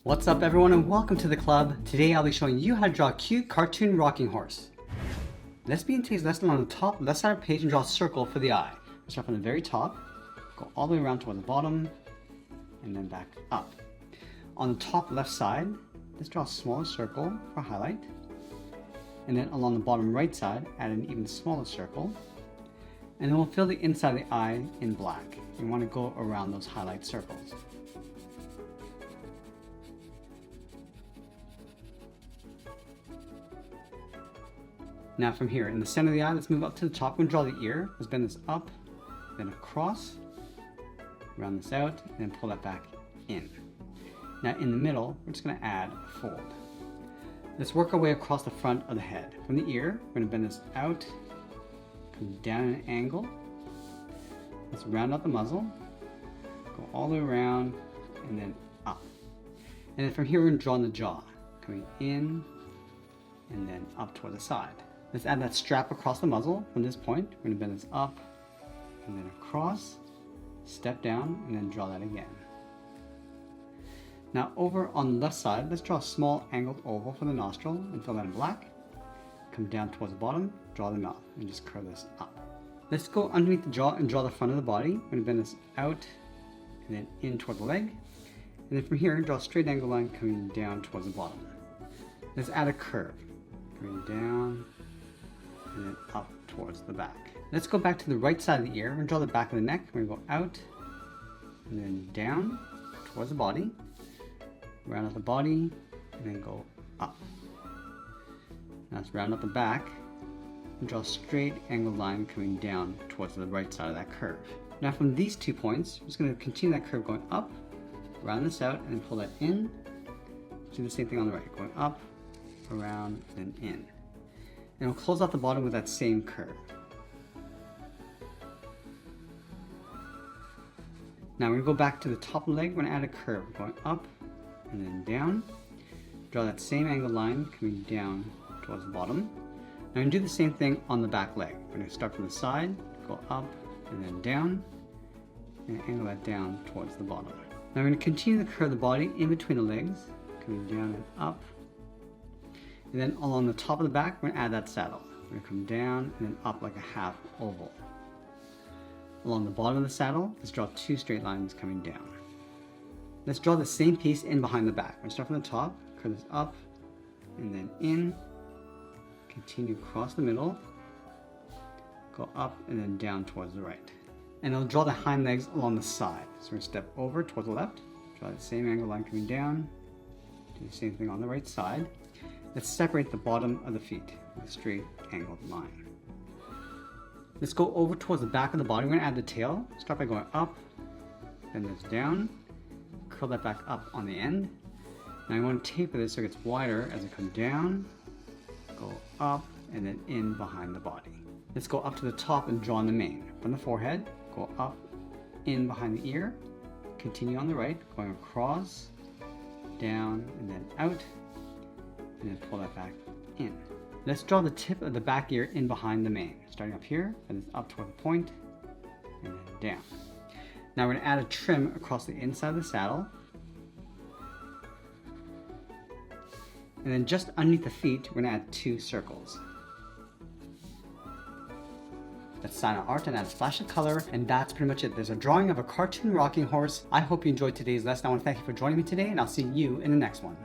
What's up everyone and welcome to the club. Today I'll be showing you how to draw a cute cartoon rocking horse. Let's begin today's lesson on the top left side of the page and draw a circle for the eye. Start from the very top, go all the way around toward the bottom, and then back up. On the top left side, let's draw a smaller circle for highlight. And then along the bottom right side, add an even smaller circle. And then we'll fill the inside of the eye in black. You want to go around those highlight circles. Now from here, in the center of the eye, let's move up to the top and draw the ear. Let's bend this up, then across, round this out, and then pull that back in. Now in the middle, we're just going to add a fold. Let's work our way across the front of the head. From the ear, we're going to bend this out, come down at an angle. Let's round out the muzzle, go all the way around, and then up. And then from here, we're going to draw in the jaw, coming in, and then up toward the side. Let's add that strap across the muzzle. From this point, we're going to bend this up and then across, step down, and then draw that again. Now over on the left side, let's draw a small angled oval for the nostril and fill that in black. Come down towards the bottom, draw the mouth, and just curve this up. Let's go underneath the jaw and draw the front of the body. We're going to bend this out and then in toward the leg. And then from here, draw a straight angle line coming down towards the bottom. Let's add a curve, coming down and then up towards the back. Let's go back to the right side of the ear and draw the back of the neck. We're going to go out and then down towards the body, round out the body, and then go up. Now let's round out the back and draw a straight angled line coming down towards the right side of that curve. Now from these 2 points, we're just going to continue that curve going up, round this out, and then pull that in. Do the same thing on the right, going up, around, and in. And we'll close out the bottom with that same curve. Now we're going to go back to the top of the leg. We're going to add a curve, going up and then down. Draw that same angled line coming down towards the bottom. Now we're going to do the same thing on the back leg. We're going to start from the side, go up and then down, and angle that down towards the bottom. Now we're going to continue to curve the body in between the legs, coming down and up. And then along the top of the back, we're going to add that saddle. We're going to come down and then up like a half oval. Along the bottom of the saddle, let's draw 2 straight lines coming down. Let's draw the same piece in behind the back. We're going to start from the top, curve this up, and then in. Continue across the middle, go up and then down towards the right. And I'll draw the hind legs along the side. So we're going to step over towards the left, draw the same angle line coming down, do the same thing on the right side. Let's separate the bottom of the feet with a straight angled line. Let's go over towards the back of the body. We're going to add the tail. Start by going up, then this down, curl that back up on the end. Now you want to taper this so it gets wider as it comes down, go up, and then in behind the body. Let's go up to the top and draw in the mane. From the forehead, go up, in behind the ear, continue on the right, going across, down, and then out, and then pull that back in. Let's draw the tip of the back ear in behind the mane. Starting up here, and then up toward the point, and then down. Now we're going to add a trim across the inside of the saddle. And then just underneath the feet, we're going to add 2 circles. Let's sign our art and add a splash of color, and that's pretty much it. There's a drawing of a cartoon rocking horse. I hope you enjoyed today's lesson. I want to thank you for joining me today, and I'll see you in the next one.